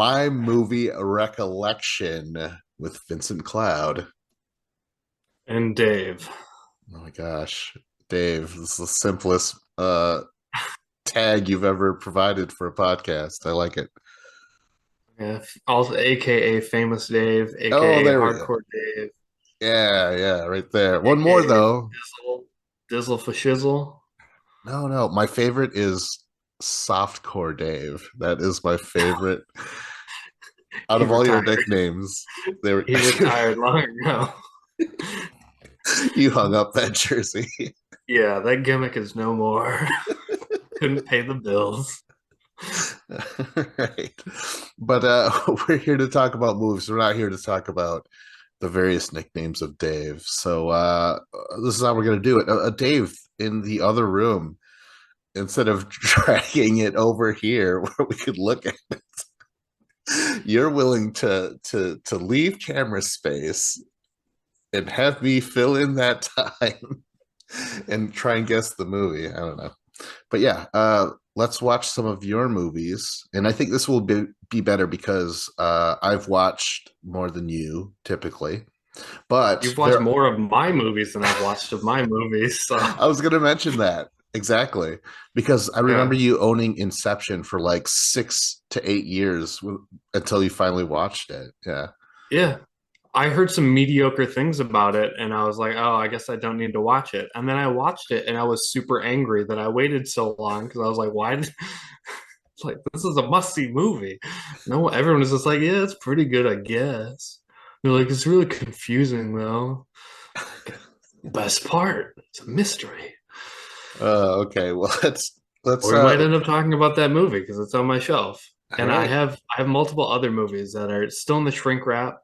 My Movie Recollection with Vincent Cloud. And Dave. Oh my gosh, Dave, this is the simplest tag you've ever provided for a podcast. I like it. Yeah, also AKA Famous Dave, Oh, AKA there we go. Hardcore Dave, Yeah, yeah, right there. One more AKA though. Dizzle, Dizzle for Shizzle. No, no, my favorite is Softcore Dave. That is my favorite out He of all your retired. nicknames. There, He retired long ago. you hung up that jersey. Yeah, that gimmick is no more. Couldn't pay the bills. Right. But we're here to talk about movies. We're not here to talk about the various nicknames of Dave. So this is how we're going to do it. Dave in the other room, instead of dragging it over here where we could look at it, you're willing to leave camera space and have me fill in that time and try and guess the movie. I don't know. But yeah, let's watch some of your movies. And I think this will be better because I've watched more than you typically. But You've watched there, more of my movies than I've watched of my movies, so I was going to mention that exactly because I remember yeah. you owning Inception for like 6 to 8 years until you finally watched it. Yeah. Yeah. I heard some mediocre things about it and I was like, oh, I guess I don't need to watch it. And then I watched it and I was super angry that I waited so long because I was like, why did like this is a must-see movie. No, everyone was just like, yeah, it's pretty good, I guess. They're like, it's really confusing though. Best part, it's a mystery. Okay. Well, let's. Or we might end up talking about that movie because it's on my shelf. All And right. I have multiple other movies that are still in the shrink wrap.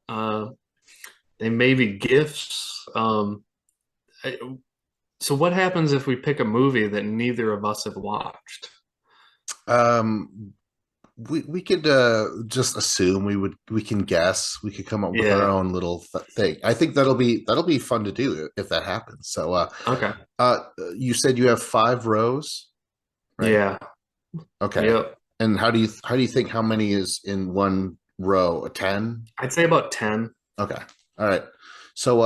They may be gifts. I- so what happens if we pick a movie that neither of us have watched? Um, we could just assume we can guess. We could come up with our Yeah. own little thing. I think that'll be fun to do if that happens. So Okay. uh you said you have 5 rows, right? Yeah. Okay. Yep. And how do you think how many is in one row? A 10? I'd say about 10. Okay. All right. So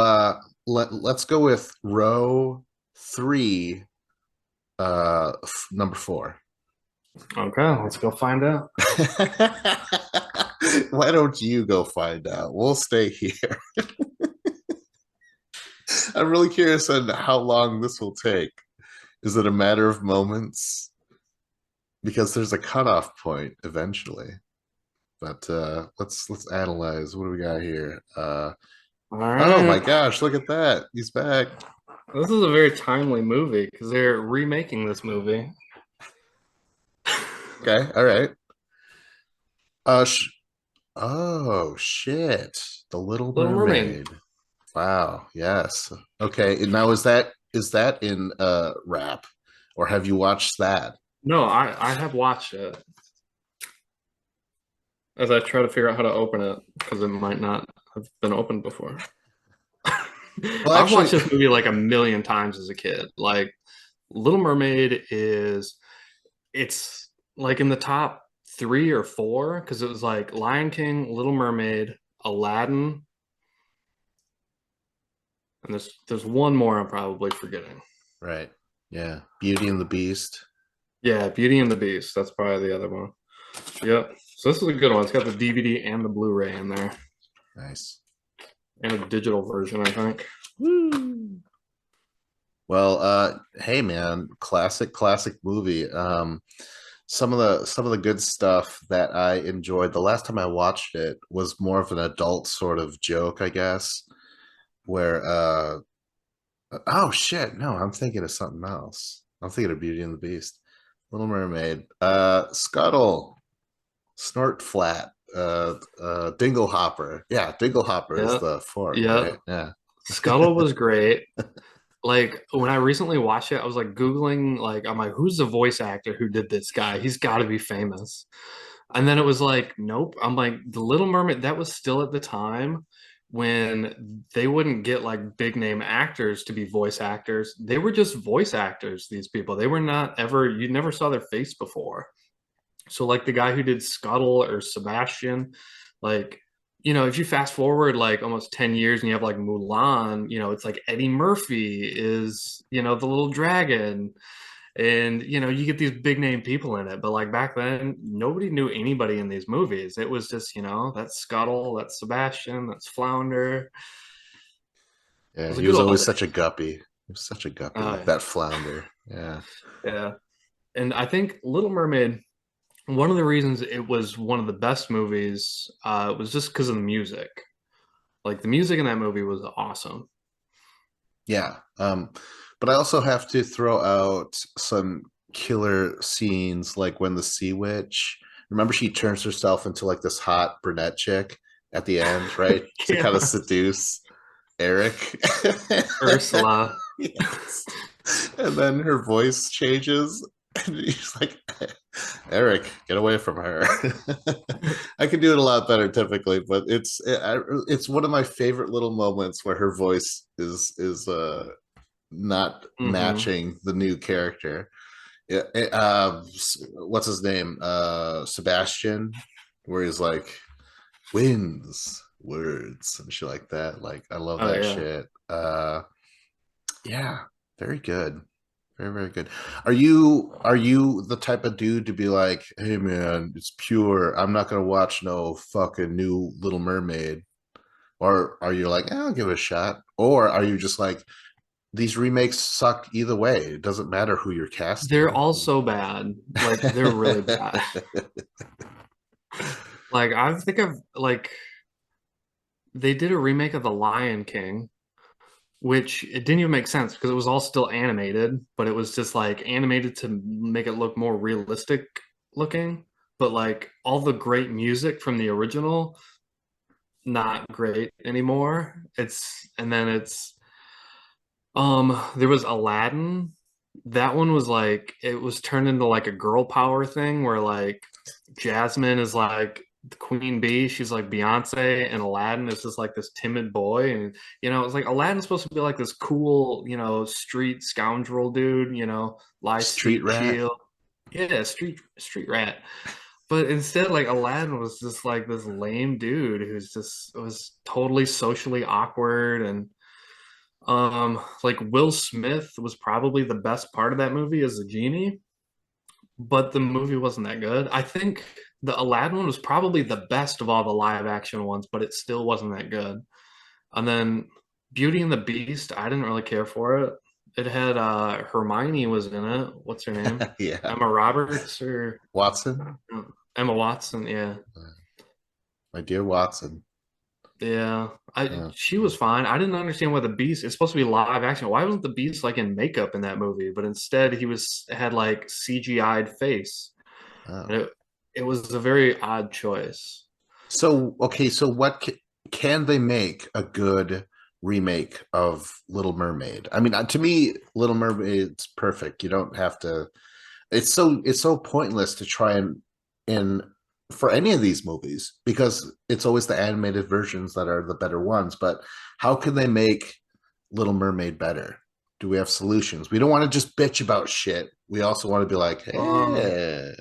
let's go with row 3, number 4. Okay, let's go find out. Why don't you go find out? We'll stay here. I'm really curious on how long this will take. Is it a matter of moments? Because there's a cutoff point eventually. But let's analyze. What do we got here? All Oh my right. gosh, look at that. He's back. This is a very timely movie because they're remaking this movie. Okay, all right. Sh oh shit. The Little Little Mermaid. Mermaid. Wow, yes. Okay, and now is that in rap? Or have you watched that? No, I have watched it as I try to figure out how to open it because it might not have been opened before. Well, I've watched actually, this movie like a million times as a kid. Like Little Mermaid is it's like in the top three or four because it was like Lion King, Little Mermaid, Aladdin, and there's one more I'm probably forgetting. right. Yeah. Beauty and the Beast. Yeah, Beauty and the Beast. That's probably the other one. Yep. So this is a good one. It's got the DVD and the Blu-ray in there, Nice. and a digital version, I think. Woo. Well, hey man, classic movie. Some of the good stuff that I enjoyed the last time I watched it was more of an adult sort of joke, I guess, where oh shit, no, I'm thinking of something else. I'm thinking of Beauty and the Beast. Little Mermaid. Scuttle, Snort Flat, Dingle Hopper. Yeah, Dingle Hopper is Yeah. the fork, Yeah. right? Yeah. Scuttle was great. Like when I recently watched it, I was like Googling, like, I'm like, who's the voice actor who did this guy? He's got to be famous. And then it was like, nope. I'm like, The Little Mermaid, that was still at the time when they wouldn't get like big name actors to be voice actors. They were just voice actors, these people. They were not ever, you never saw their face before. So like the guy who did Scuttle or Sebastian, like, if you fast forward like almost 10 years and you have like Mulan, it's like Eddie Murphy is, the little dragon. And you get these big name people in it, but like back then, nobody knew anybody in these movies. It was just, that's Scuttle, that's Sebastian, that's Flounder. It Yeah, was a he good was old always day. such a guppy. He was such a guppy, Yeah. that flounder. Yeah. Yeah. And I think Little Mermaid, one of the reasons it was one of the best movies, was just because of the music. Like the music in that movie was awesome. Yeah. But I also have to throw out some killer scenes like when the sea witch, remember she turns herself into like this hot brunette chick at the end, right? To kind of Yeah. seduce Eric. Ursula. Yes. And then her voice changes and he's like, Eric, get away from her. I can do it a lot better typically, but it's one of my favorite little moments where her voice is not Hmm. matching the new character. Yeah, what's his name? Sebastian, where he's like wins words and shit like that. Like I love Oh that yeah. shit. Yeah, very good. Very, very good. Are you the type of dude to be like, hey man, it's pure. I'm not gonna watch no fucking new Little Mermaid. Or are you like, I'll give it a shot? Or are you just like, these remakes suck either way. It doesn't matter who you're They're casting. all so bad. Like they're really bad. Like I think of like they did a remake of The Lion King, which it didn't even make sense because it was all still animated, but it was just like animated to make it look more realistic looking. But like all the great music from the original, not great anymore. There was Aladdin. That one was like it was turned into like a girl power thing where like Jasmine is like the queen bee, she's like Beyonce, and Aladdin is just like this timid boy. And it's like Aladdin's supposed to be like this cool, street scoundrel dude, lie, Street steal, rat. chill. Yeah, street rat. But instead, like Aladdin was just like this lame dude who's just was totally socially awkward. And like Will Smith was probably the best part of that movie as a genie, but the movie wasn't that good. I think the Aladdin one was probably the best of all the live action ones, but it still wasn't that good. And then Beauty and the Beast, I didn't really care for it. It had Hermione was in it. What's her name? Yeah. Emma Roberts or Watson. Emma Watson, yeah. My dear Watson. Yeah, I Uh, she was fine. I didn't understand why the Beast. It's supposed to be live action. Why wasn't the Beast like in makeup in that movie? But instead, he was had like CGI'd face, oh. and it was a very odd choice. So, okay, so can they make a good remake of Little Mermaid? I mean, to me, Little Mermaid's perfect. You don't have to. It's so pointless to try and for any of these movies because it's always the animated versions that are the better ones. But how can they make Little Mermaid better? Do we have solutions? We don't want to just bitch about shit. We also want to be like, Um, hey,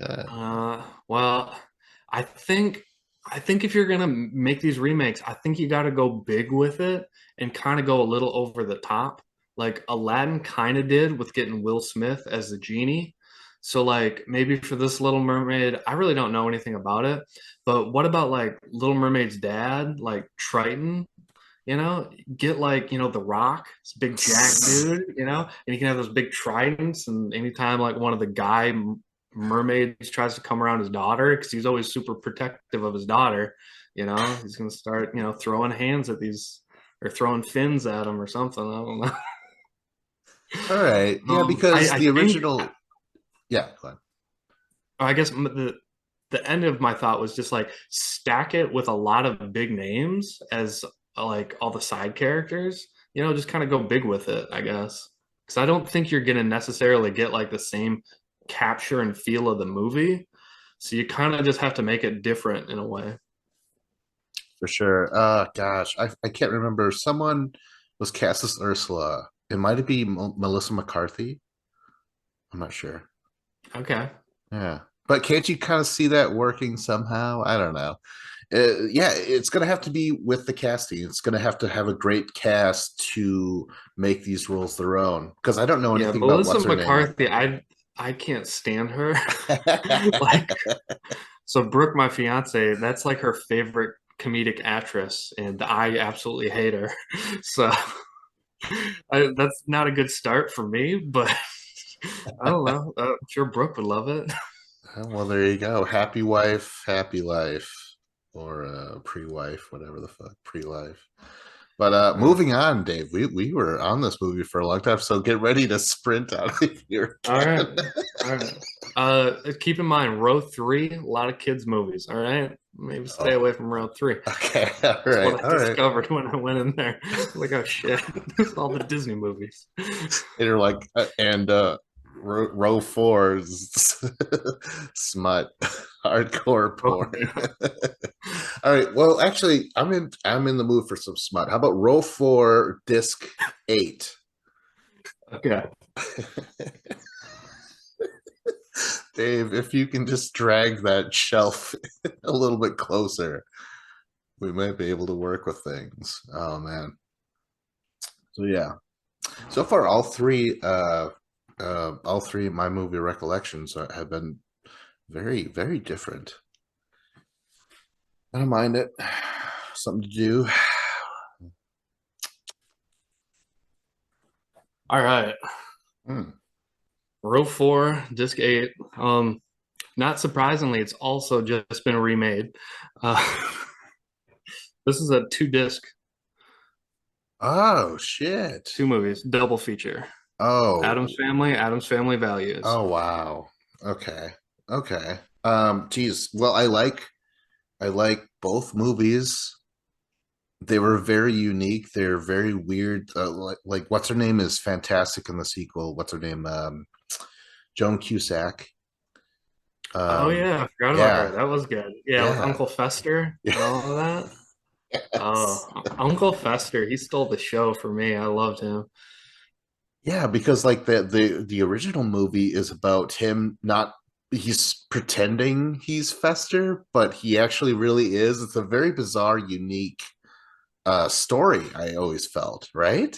well, I think I think if you're gonna make these remakes, I think you got to go big with it and kind of go a little over the top, like Aladdin kind of did with getting Will Smith as the genie. So like maybe for this Little Mermaid, I really don't know anything about it, but what about like Little Mermaid's dad, like Triton? You know, get like, The Rock, this big jack dude, and you can have those big tridents. And anytime like one of the mermaids tries to come around his daughter, because he's always super protective of his daughter, he's gonna start, throwing hands at these or throwing fins at him or something. I don't know. all right, yeah, I, because I the think original, yeah, go on. I guess the end of my thought was just like stack it with a lot of big names as like all the side characters, just kind of go big with it, I guess. Because I don't think you're gonna necessarily get like the same capture and feel of the movie. So you kind of just have to make it different in a way. For sure. Gosh, I can't remember. Someone was cast as Ursula. It might be Melissa McCarthy. I'm not sure. Okay. Yeah. but can't you kind of see that working somehow? I don't know. Yeah, it's going to have to be with the casting. It's going to have a great cast to make these roles their own. Because I don't know Yeah, anything about Melissa what's her name. McCarthy, I can't stand her. Like, so Brooke, my fiance, that's like her favorite comedic actress, and I absolutely hate her. So that's not a good start for me, but I don't know. I'm sure Brooke would love it. Well, there you go. Happy wife, happy life, or pre-wife, whatever the fuck, pre-life. But Uh, moving on, Dave. We were on this movie for a long time, so get ready to sprint out of here all right, again. all right. Keep in mind, row three, a lot of kids' movies. All right, maybe stay Oh, away from row three. okay. All That's right. what I All right. discovered when I went in there. Like, oh shit, this is all the Disney movies. And you're like, and row four is smut, hardcore Oh porn. yeah. All right. Well, actually, I'm in the mood for some smut. How about row four, disc eight? Okay. Dave, if you can just drag that shelf a little bit closer, we might be able to work with things. Oh man. So yeah. So far, all three of my movie recollections have been very, very different. I don't mind it. Something to do. All right. Hmm. Row four, disc eight. Not surprisingly, it's also just been remade. Uh, this is a two disc, Oh shit. two movies, double feature. Oh. Addams Family Values. Oh wow. Okay. Okay. Geez. Well, I like both movies. They were very unique. They're very weird. Like what's her name is fantastic in the sequel. What's her name? Joan Cusack. Oh Um, yeah, I forgot about her. yeah, That was good. Yeah, with yeah, Uncle Fester yeah. and all of that. Yes. Oh, Uncle Fester, he stole the show for me. I loved him. Yeah, because like the original movie is about him not he's pretending he's Fester, but he actually really is. It's a very bizarre, unique story, I always felt, right?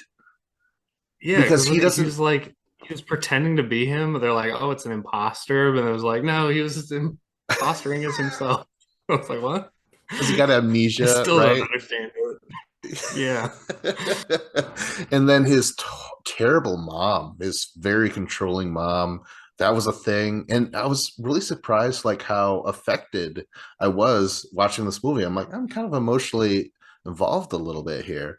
Yeah, Because because he he doesn't was like he was pretending to be him, but they're like, "Oh, it's an imposter," but it was like, "No, he was just impostoring as himself." I was like, "What?" because he got I amnesia, still don't right? understand it. Yeah, And then his terrible mom, his very controlling mom, that was a thing. And I was really surprised, like how affected I was watching this movie. I'm like, I'm kind of emotionally involved a little bit here.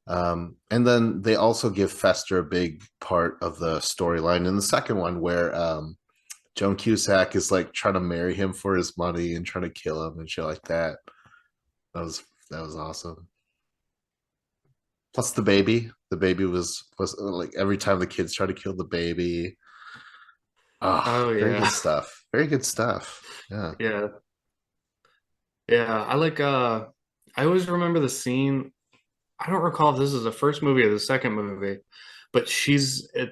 And then they also give Fester a big part of the storyline in the second one, where Joan Cusack is like trying to marry him for his money and trying to kill him and shit like that. That was that was awesome. Plus the baby was like every time the kids try to kill the baby. Ah, oh very good yeah, stuff. Very good stuff. Yeah. yeah, yeah. I always remember the scene. I don't recall if this is the first movie or the second movie, but she's at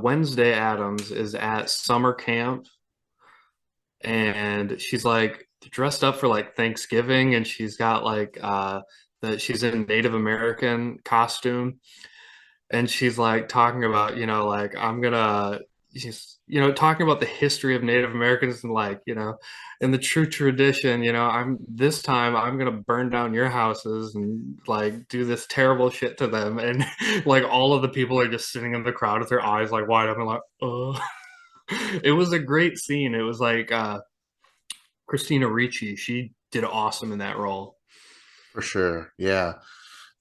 Wednesday Addams is at summer camp and she's like dressed up for like Thanksgiving and she's got like that she's in Native American costume and she's like talking about, like I'm gonna she's talking about the history of Native Americans and like, in the true tradition, I'm gonna burn down your houses and like do this terrible shit to them and like all of the people are just sitting in the crowd with their eyes like wide open like oh it was a great scene. It was like Christina Ricci, she did awesome in that role. For sure. Yeah.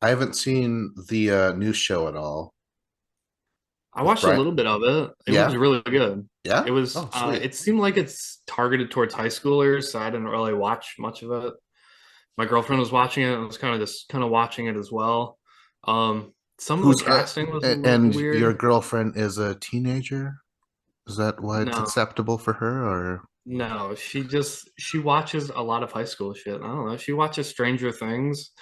I haven't seen the new show at all I with watched a Brian. little bit of it. It was Yeah. really good. Yeah. Oh, sweet. It seemed like it's targeted towards high schoolers, so I didn't really watch much of it. My girlfriend was watching it and was kind of watching it as well. Some of the Who's casting was a little and your weird. girlfriend is a teenager? Is that why it's No, acceptable for her or no, she watches a lot of high school shit. I don't know. She watches Stranger Things.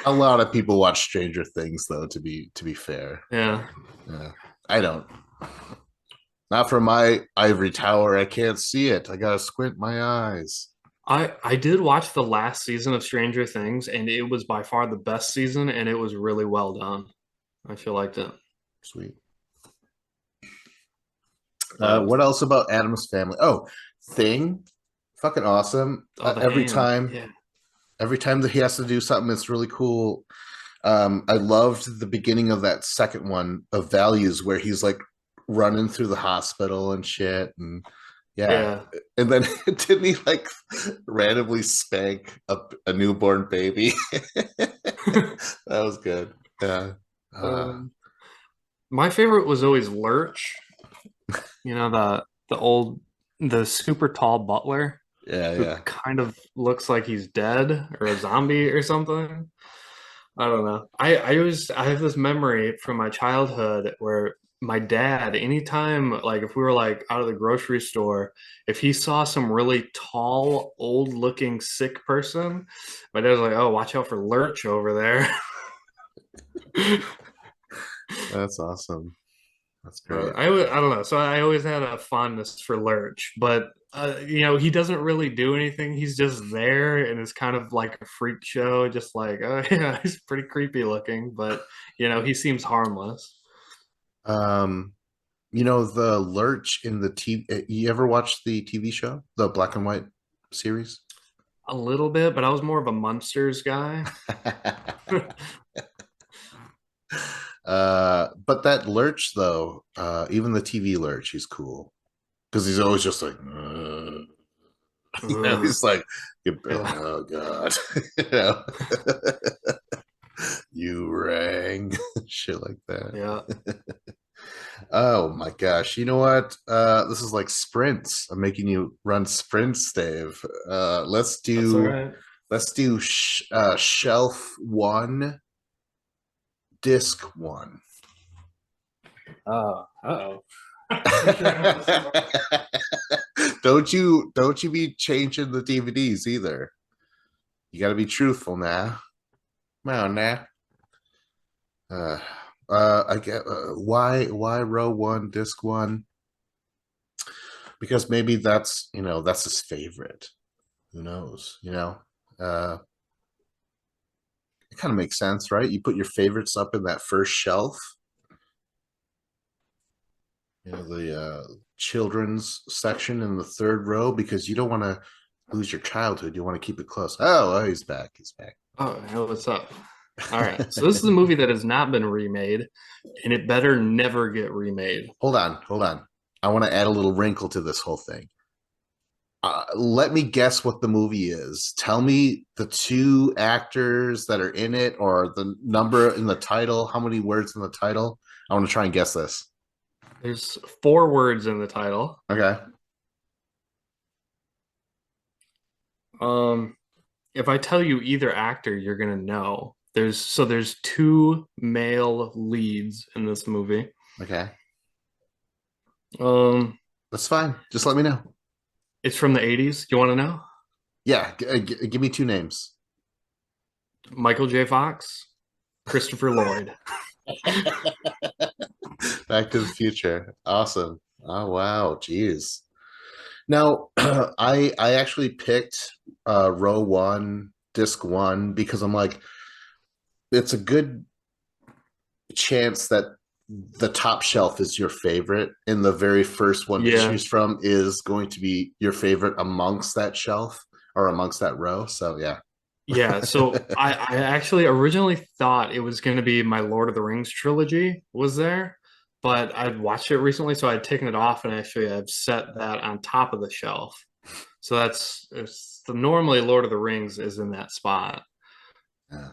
a lot of people watch Stranger Things though, to be fair. Yeah. Yeah. I don't. Not from my ivory tower. I can't see it. I gotta squint my eyes. I did watch the last season of Stranger Things, and it was by far the best season, and it was really well done. I feel liked it. Sweet. But What else about Addams Family? Oh, Thing, fucking awesome. oh, the hand, yeah, Every time that he has to do something, it's really cool. I loved the beginning of that second one of Values, where he's like running through the hospital and shit, and yeah, yeah. and then didn't he like randomly spank a newborn baby? That was good. Yeah. Uh, Um, my favorite was always Lurch. You know the super tall butler yeah, who yeah. kind of looks like he's dead or a zombie or something. I don't know. I have this memory from my childhood where my dad, anytime like if we were like out of the grocery store, if he saw some really tall, old looking sick person, my dad was like, "Oh, watch out for Lurch over there." That's awesome. That's great. I don't know. So I always had a fondness for Lurch, but he doesn't really do anything. He's just there, and it's kind of like a freak show. Just like, oh yeah, he's pretty creepy looking, but he seems harmless. Um, the Lurch in the TV. You ever watch the TV show, the black and white series? A little bit, but I was more of a Munsters guy. But that Lurch though, even the TV Lurch, he's cool because he's always just like, Ugh, he's like, yeah, oh god, you know, you rang, shit like that. yeah, Oh my gosh, you know what? This is like sprints. I'm making you run sprints, Dave. that's all right. Let's do shelf one, disc one. Uh-oh. Pretty sure I have this in my- Don't you be changing the DVDs either. You got to be truthful now. Come on now. Uh, I get why row one, disc one? Because maybe that's his favorite. Who knows? Uh, it kind of makes sense, right? You put your favorites up in that first shelf. The children's section in the third row because you don't want to lose your childhood. You want to keep it close. Oh, he's back. He's back. Oh, hell, what's up? All right. So this is a movie that has not been remade, and it better never get remade. Hold on, hold on. I want to add a little wrinkle to this whole thing. Let me guess what the movie is. Tell me the two actors that are in it or the number in the title. How many words in the title? I want to try and guess this. There's four words in the title. Okay. Um, if I tell you either actor, you're gonna know. There's two male leads in this movie. Okay. Um, That's fine. Just let me know. it's from the 80s. You want to know? Yeah. Give me two names. Michael J. Fox, Christopher Lloyd. Back to the Future. Awesome. Oh wow. Jeez. Now, I actually picked row one, disc one, because I'm like, it's a good chance that the top shelf is your favorite, and the very first one to Yeah, choose from is going to be your favorite amongst that shelf or amongst that row. So yeah. yeah. So I actually originally thought it was going to be my Lord of the Rings trilogy was there, but I'd watched it recently, so I'd taken it off and actually I've set that on top of the shelf. So normally Lord of the Rings is in that spot. Yeah.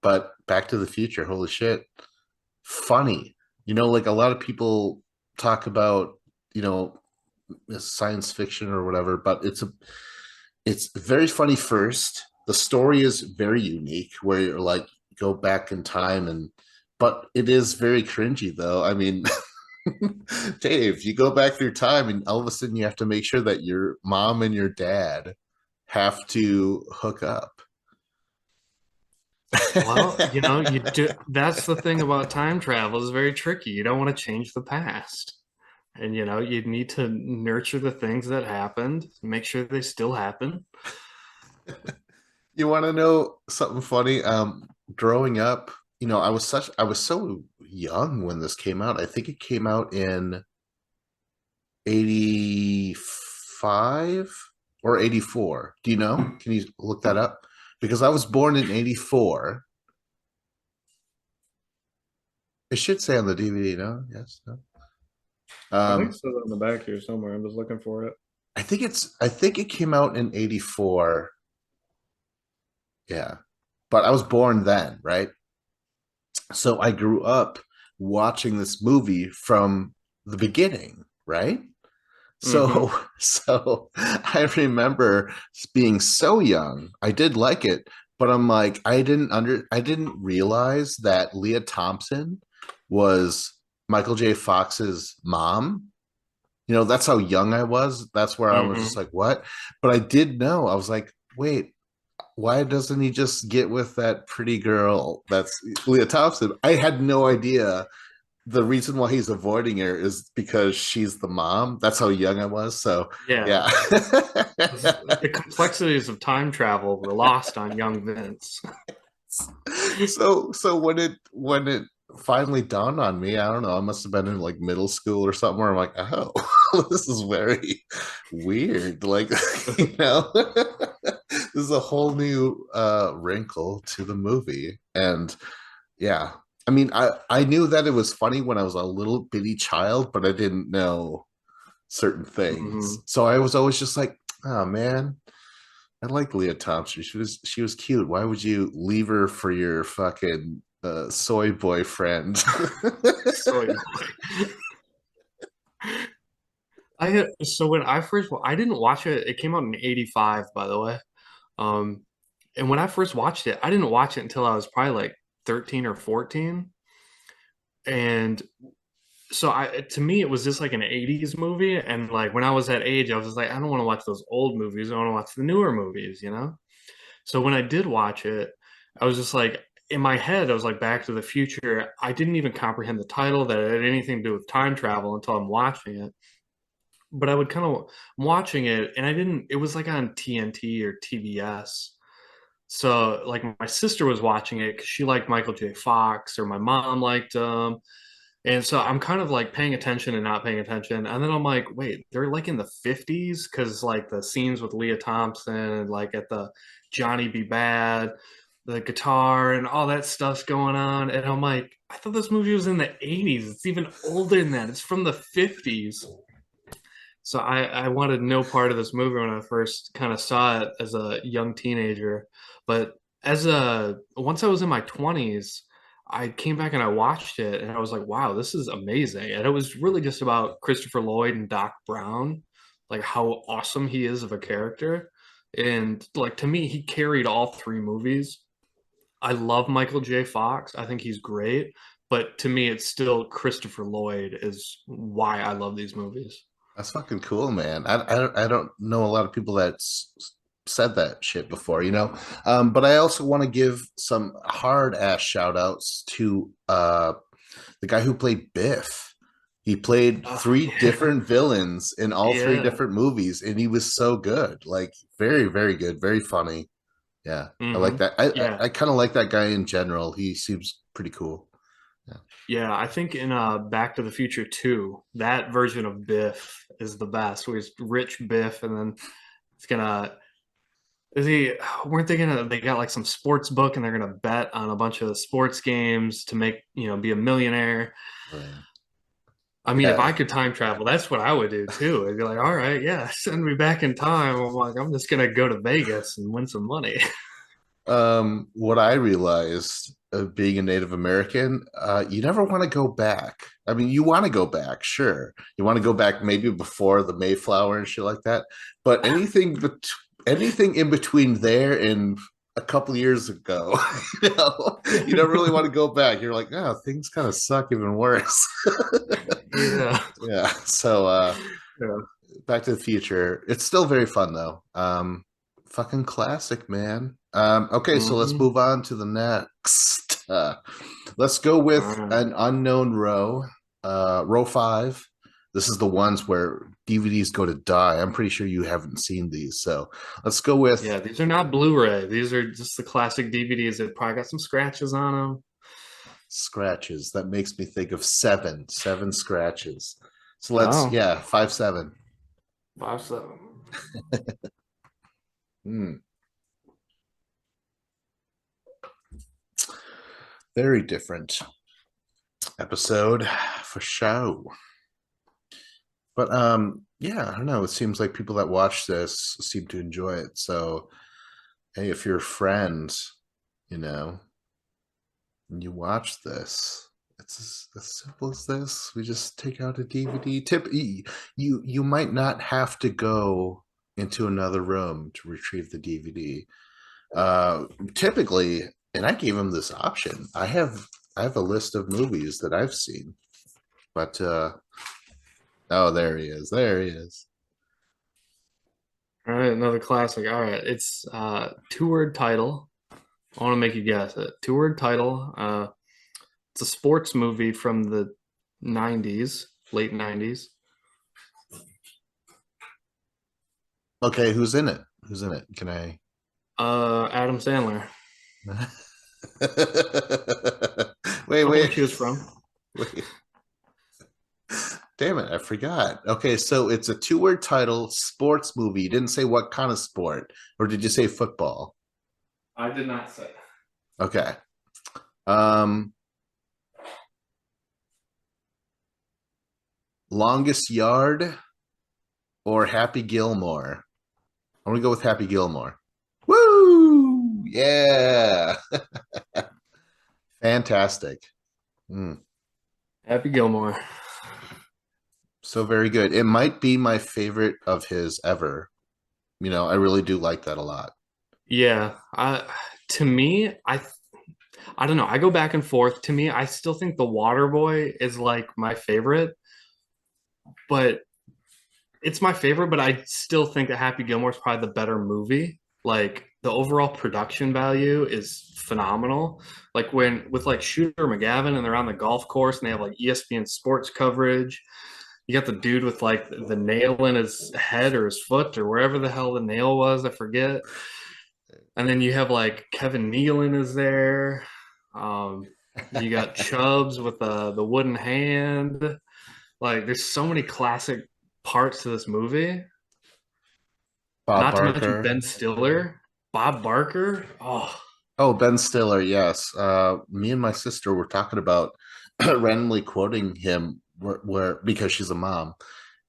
But Back to the Future, holy shit. Funny. Like a lot of people talk about, you know, science fiction or whatever, but it's very funny first. The story is very unique where you're like go back in time but it is very cringy though. I mean, Dave, you go back through time and all of a sudden you have to make sure that your mom and your dad have to hook up. Well, that's the thing about time travel is very tricky. You don't want to change the past. And you need to nurture the things that happened, make sure they still happen. You want to know something funny? Growing up, I was so young when this came out. I think it came out in 85 or 84. Do you know? Can you look that up? Because I was born in 84. It should say on the DVD, no? Yes, no. I think it Um, says on the back here somewhere. I'm just looking for it. I think it came out in 84. Yeah. But I was born then, right? So I grew up watching this movie from the beginning, right? Mm-hmm. So I remember being so young. I did like it, but I'm like, I didn't realize that Leah Thompson was Michael J. Fox's mom. That's how young I was. That's where I was just Mm-hmm. like, what? But I did know. I was like, wait, why doesn't he just get with that pretty girl that's Leah Thompson? I had no idea the reason why he's avoiding her is because she's the mom. That's how young I was. So Yeah. yeah. The complexities of time travel were lost on young Vince. So when it finally dawned on me, I don't know, I must have been in like middle school or something where I'm like, oh, this is very weird. Like, this is a whole new wrinkle to the movie. And yeah. I mean, I knew that it was funny when I was a little bitty child, but I didn't know certain things. Hmm. So I was always just like, oh man, I like Leah Thompson. She was cute. Why would you leave her for your fucking soy boyfriend? Soy boy. So when I didn't watch it. It came out in '85, by the way. Um, and when I first watched it, I didn't watch it until I was probably like 13 or 14. And so to me it was just like an '80s movie. And like when I was that age, I was just like, I don't want to watch those old movies. I want to watch the newer movies. So when I did watch it, I was just like, in my head, I was like, Back to the Future. I didn't even comprehend the title that it had anything to do with time travel until I'm watching it. But I would kind of watching it, and I didn't. It was like on TNT or TBS. So like my sister was watching it because she liked Michael J. Fox, or my mom liked and so I'm kind of like paying attention and not paying attention. And then I'm like, wait, they're like in the 50s because like the scenes with Leah Thompson and like at the Johnny B. Bad, the guitar and all that stuff's going on. And I'm like, I thought this movie was in the 80s. It's even older than that. It's from the 50s. So I wanted no part of this movie when I first kind of saw it as a young teenager. But once I was in my 20s, I came back and I watched it and I was like, wow, this is amazing. And it was really just about Christopher Lloyd and Doc Brown, like how awesome he is of a character. And like to me, he carried all three movies. I love Michael J. Fox. I think he's great. But to me, it's still Christopher Lloyd is why I love these movies. That's fucking cool, man. I don't know a lot of people that said that shit before, But I also want to give some hard ass shout outs to the guy who played Biff. He played Oh, three yeah. different villains in all three Yeah. different movies, and he was so good. Like very, very good, very funny. Yeah, I like Hmm. that. Yeah. I kind of like that guy in general. He seems pretty cool. Yeah. Yeah. I think in Back to the Future 2, that version of Biff is the best, where he's rich Biff, and then it's gonna is he weren't they gonna they got like some sports book and they're gonna bet on a bunch of sports games to make, be a millionaire. Oh, I mean, if yeah. I could time travel, that's what I would do too. I'd be like, all right, yeah, send me back in time. I'm like, I'm just gonna go to Vegas and win some money. What I realized of being a Native American, you never want to go back. I mean, you want to go back, sure. You want to go back maybe before the Mayflower and shit like that. But anything in between there and a couple years ago, you don't really want to go back. You're like, oh, things kind of suck even worse. Yeah. Yeah. So Yeah. Back to the Future. It's still very fun though. Fucking classic, man. Okay, so let's Hmm. move on to the next. Let's go All with right. an unknown row. Row five. This is the ones where DVDs go to die. I'm pretty sure you haven't seen these. So let's go with Yeah, these are not Blu-ray. These are just the classic DVDs that probably got some scratches on them. scratches. That makes me think of seven scratches. So let's, Oh, yeah, 5-7. 5-7. Hmm. Very different episode for show. But yeah, I don't know. It seems like people that watch this seem to enjoy it. So hey, if you're friends, you know, and you watch this, it's as simple as this. We just take out a DVD. You might not have to go into another room to retrieve the DVD. Typically, and I gave him this option. I have a list of movies that I've seen, but oh, there he is. There he is. All right, another classic. All right, it's two-word title. I want to make you guess it. Two-word title. It's a sports movie from the 90s, late 90s. Okay, who's in it? Who's in it? Can I? Adam Sandler. Wait, Tell me wait, what she was from. wait. Damn it, I forgot. Okay, so it's a two-word title, sports movie. You didn't say what kind of sport, or did you say football? I did not say. Okay. Um, Longest Yard or Happy Gilmore? I'm gonna go with Happy Gilmore. Woo! Yeah. Fantastic. Mm, Happy Gilmore. so very good. It might be my favorite of his ever. I really do like that a lot. Yeah, to me, I don't know. I go back and forth. To me, I still think The Water Boy is like my favorite, but it's my favorite, but I still think that Happy Gilmore is probably the better movie. Like the overall production value is phenomenal. Like when with like Shooter McGavin and they're on the golf course and they have like ESPN sports coverage. You got the dude with like the nail in his head or his foot or wherever the hell the nail was, I forget. And then you have like Kevin Nealon is there. Um, you got Chubbs with the wooden hand. Like there's so many classic parts to this movie. Bob Not to mention Barker. Ben Stiller, Bob Barker. Oh, Oh, Ben Stiller, yes. Me and my sister were talking about randomly quoting him where because she's a mom.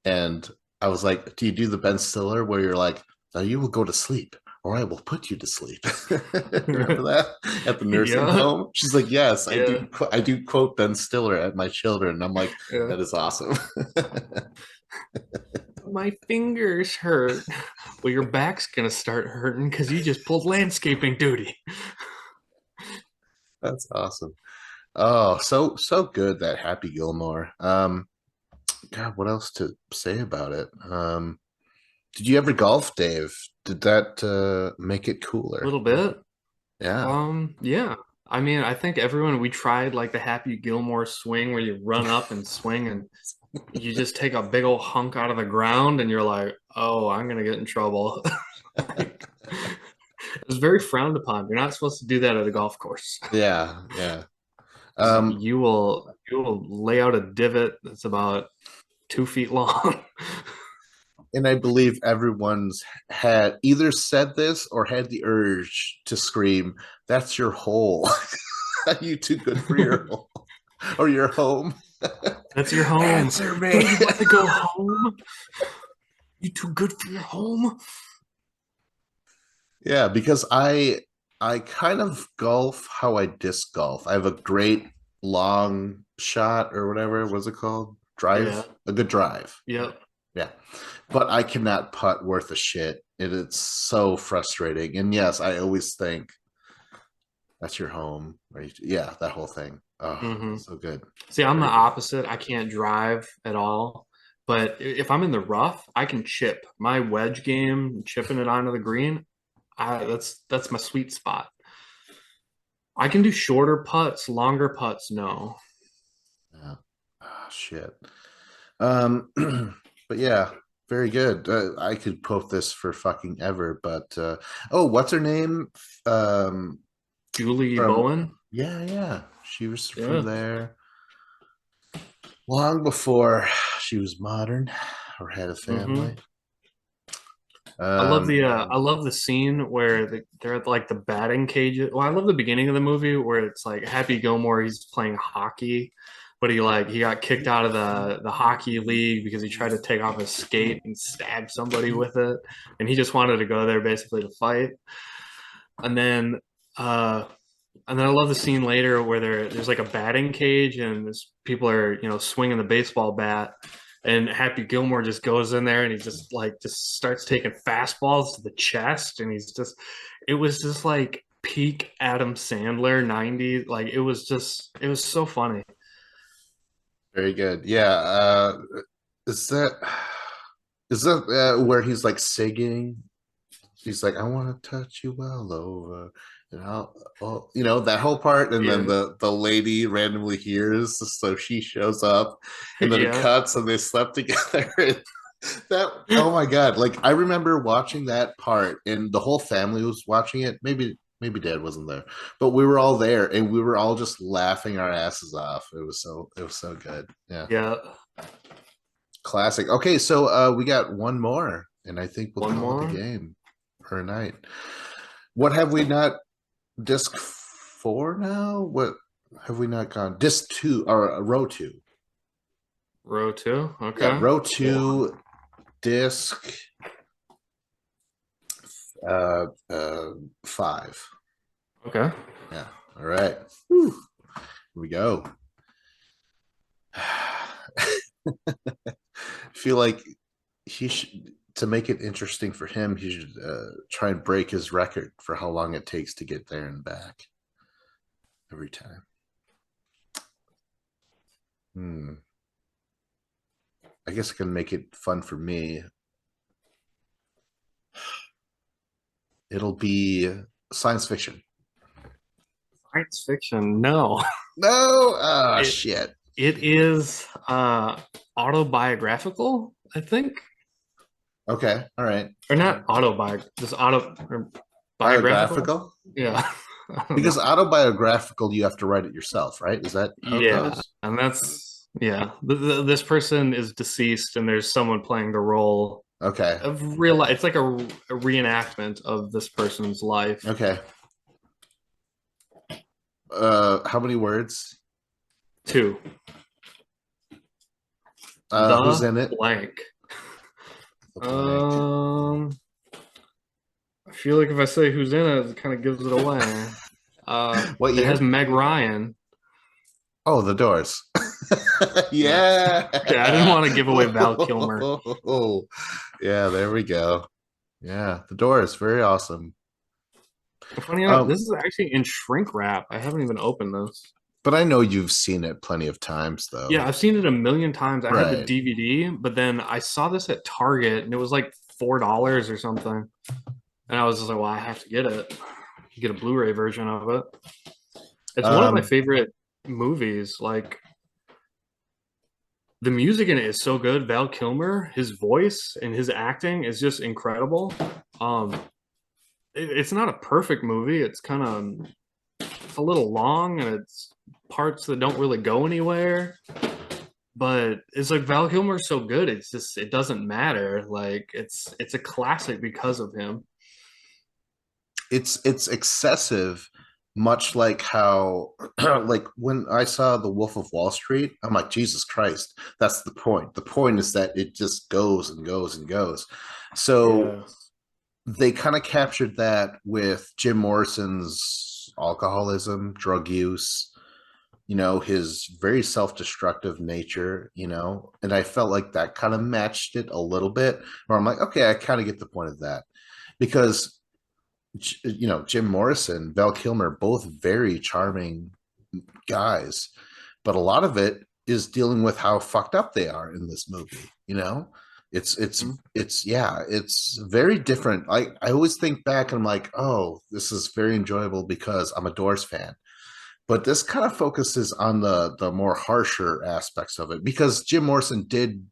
And I was like, do you do the Ben Stiller where you're like, now you will go to sleep or I will put you to sleep? Remember that at the nursing yeah, home? She's like, yes, I yeah, do. I do quote Ben Stiller at my children. And I'm like, yeah. that is awesome. My fingers hurt. Well, your back's gonna start hurting because you just pulled landscaping duty. That's awesome. Oh, so good that Happy Gilmore. God, what else to say about it? Did you ever golf, Dave? Did that make it A cooler? little bit. Yeah. Yeah. I mean, I think everyone we tried like the Happy Gilmore swing where you run up and swing and you just take a big old hunk out of the ground and you're like, oh, I'm gonna get in trouble. Like, it was very frowned upon. You're not supposed to do that at a golf course. Yeah, yeah. 'Cause Um, you will lay out a divot that's about 2 feet long. and I believe everyone's had either said this or had the urge to scream, "That's your hole! Are you too good for your hole or your home?" That's your home. Answer me. Don't you want to go home? You too good for your home? Yeah, because I kind of golf how I disc golf. I have a great long shot or whatever. What's it called? Yeah. Drive, a good drive. Yep. Yeah, but I cannot putt worth a shit. It's so frustrating. And yes, I always think that's your home, right? Yeah, that whole thing. Oh, hmm so good. See, I'm the Very good. opposite. I can't drive at all. But if I'm in the rough, I can chip. My wedge game, chipping it onto the green, that's my sweet spot. I can do shorter putts, longer putts, no. Yeah. Ah, shit. But yeah, very good. I could quote this for fucking ever, but oh, what's her name? Um, Julie from Bowen. yeah, she was from Yeah. there long before she was modern or had a Hmm. family. I love the scene where they're at like the batting cage. Well, I love the beginning of the movie where it's like Happy Gilmore, he's playing hockey, but he got kicked out of the hockey league because he tried to take off his skate and stab somebody with it, and he just wanted to go there basically to fight. And then uh and then I love the scene later where there's like a batting cage and this people are, swinging the baseball bat, and Happy Gilmore just goes in there and he just starts taking fastballs to the chest, and it was just like peak Adam Sandler 90s. Like it was so funny. very good. Yeah. Is that where he's like singing? He's like, I want to touch you well over. And that whole part, and then Yeah. the lady randomly hears, so she shows up, and then it Yeah. cuts, and they slept together. That oh my god! Like I remember watching that part, and the whole family was watching it. Maybe Dad wasn't there, but we were all there, and we were all just laughing our asses off. It was so good. Yeah, Yeah. classic. Okay, so we got one more, and I think we'll One call it a more. game for a night. What have we not? Disc four now? What have we not gone? Disc two or row two? Row two. Yeah, Okay. row two, disc uh, uh, five. Okay. Yeah. All right. Whew. Here we go. I feel like he should, to make it interesting for him, he should try and break his record for how long it takes to get there and back every time. Hmm. I guess I can make it fun for me. It'll be science fiction. Science fiction. No. No, ah, It shit. it is autobiographical, I think. Okay, all right. Or not autobiographical, just auto or biographical. Biographical, Yeah. I don't because know. autobiographical, you have to write it yourself, right? Is that how it Yeah. goes? And that's yeah. This person is deceased and there's someone playing the role Okay, of real life. It's like a reenactment of this person's life. okay. How many words? Two. Who's The in it? blank. The blank. Um I feel like if I say who's in it, it kind of gives it away. What It has year? Meg Ryan. Oh, The Doors. Yes. Yeah. Okay, I didn't want to give away Val Kilmer. Yeah, there we go. Yeah, The Doors, very awesome. Funny enough, Um, this is actually in shrink wrap. I haven't even opened this. but I know you've seen it plenty of times, Yeah, though. I've seen it a million times. I had the Right. DVD, but then I saw this at Target and it was like $4 or something. And I was just like, well, I have to get it. Get a Blu-ray version of it. It's one of my Um, favorite movies. Like the music in it is so good. Val Kilmer, his voice and his acting is just incredible. Um, it's not a perfect movie. It's a little long and it's parts that don't really go anywhere. But it's like Val Kilmer's so good. It's just it doesn't matter. Like it's a classic because of him. it's excessive, much like how like when I saw The Wolf of Wall Street, I'm like, Jesus Christ, that's the point. The point is that it just goes and goes and goes. So Yeah. they kind of captured that with Jim Morrison's alcoholism, drug use, his very self-destructive nature, and I felt like that kind of matched it a little bit, where I'm like, okay, I kind of get the point of that, because Jim Morrison, Val Kilmer, both very charming guys, but a lot of it is dealing with how fucked up they are in this movie. It's it's Mhm. it's yeah, it's very different. I always think back and I'm like, oh, this is very enjoyable because I'm a Doors fan. But this kind of focuses on the more harsher aspects of it, because Jim Morrison did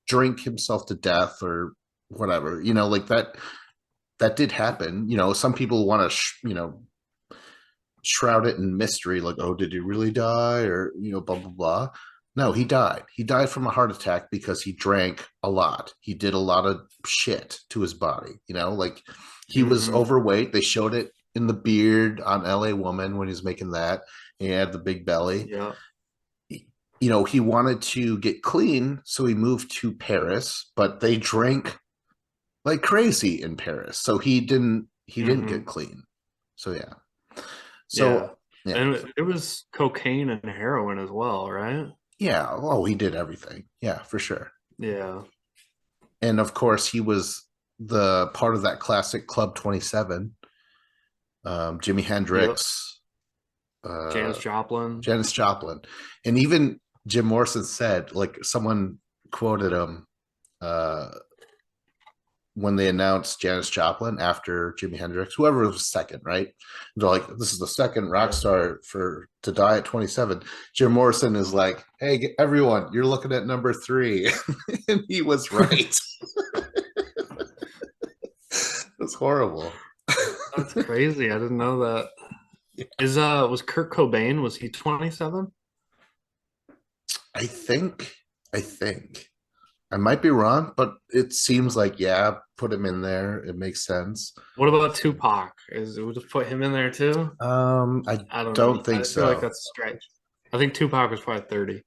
drink himself to death or whatever. Like that did happen. Some people want to shroud it in mystery, like, oh, did he really die, or blah blah blah. No, he died. He died from a heart attack because he drank a lot. He did a lot of shit to his body. Like he was Hmm. overweight. They showed it in the beard on LA Woman when he was making that. He had the big belly. Yeah. He wanted to get clean, so he moved to Paris, but they drank like crazy in Paris. So he didn't Hmm. get clean. So yeah. Yeah. So yeah. And it was cocaine and heroin as well, right? Yeah. Oh, he did everything. Yeah, for sure. Yeah. And of course, he was the part of that classic Club 27. Jimi Yep. Hendrix, uh, Janis Joplin. Janis Joplin, and even Jim Morrison said, like, someone quoted him uh, when they announced Janis Joplin after Jimi Hendrix, whoever was second, right? They're like, "This is the second rock Yeah. star to die at 27." Jim Morrison is like, "Hey, everyone, you're looking at number 3," and he was right. It's horrible. That's crazy. I didn't know that. Is was Kurt Cobain, was he 27? I think, I think I might be wrong, but it seems like, yeah, put him in there. It makes sense. What about Tupac? Is we just put him in there too? I I don't know. don't think I feel like so. that's a stretch. I think Tupac was probably 30.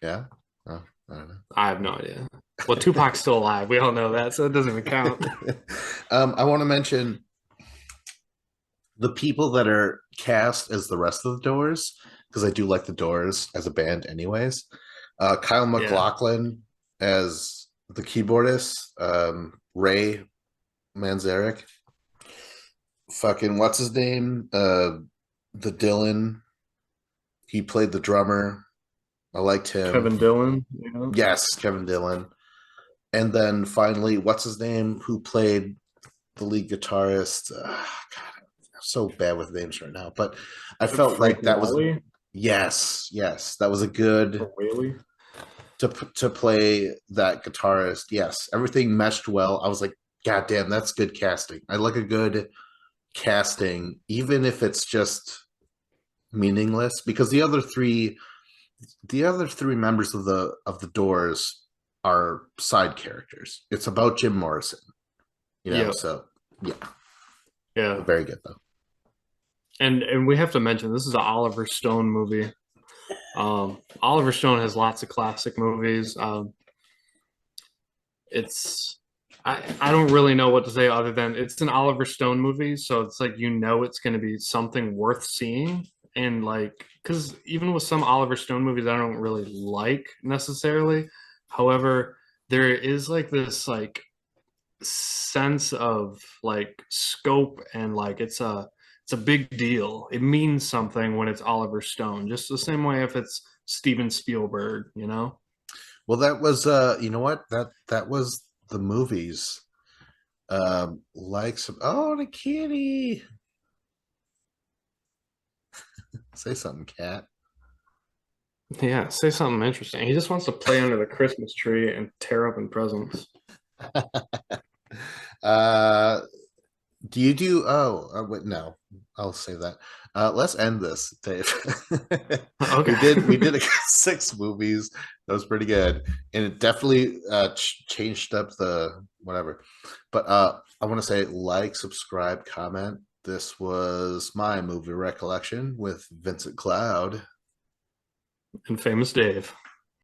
Yeah. Oh, I don't I have no idea. Well, Tupac's still alive. We all know that, so it doesn't even count. know. I want to mention the people that are cast as the rest of the Doors, because I do like the Doors as a band, anyways. Kyle Yeah. MacLachlan as the keyboardist, Ray Manzarek. Fucking what's his name? The Dylan. He played the drummer. I liked him. Kevin Dillon, you know? Yes, Kevin Dillon. And then finally, what's his name? Who played the lead guitarist? God, I'm so bad with names right now, but I felt Frank like that was, Whaley yes, that was a good or Whaley. to play that guitarist. Yes, everything meshed well. I was like, God damn, that's good casting. I like a good casting, even if it's just meaningless, because the other three members of the Doors are side characters. It's about Jim Morrison, Yeah. so yeah, Yeah. very good though. And we have to mention this is an Oliver Stone movie. Oliver Stone has lots of classic movies. It's I don't really know what to say other than it's an Oliver Stone movie, so it's like it's going to be something worth seeing. And like, because even with some Oliver Stone movies, I don't really like necessarily. However, there is like this like sense of like scope and like it's a big deal. It means something when it's Oliver Stone, just the same way if it's Steven Spielberg, you know? Well, that was you know what, that was the movies. Like some, oh, the kitty, say something, cat. Yeah, say something interesting. He just wants to play under the Christmas tree and tear open presents. uh Do you do? Oh, wait, no, I'll say that. Let's end this, Dave. Okay. we did 6 movies. That was pretty good, and it definitely changed up the whatever. But I want to say, like, subscribe, comment. This was my movie recollection with Vincent Cloud. And Famous Dave.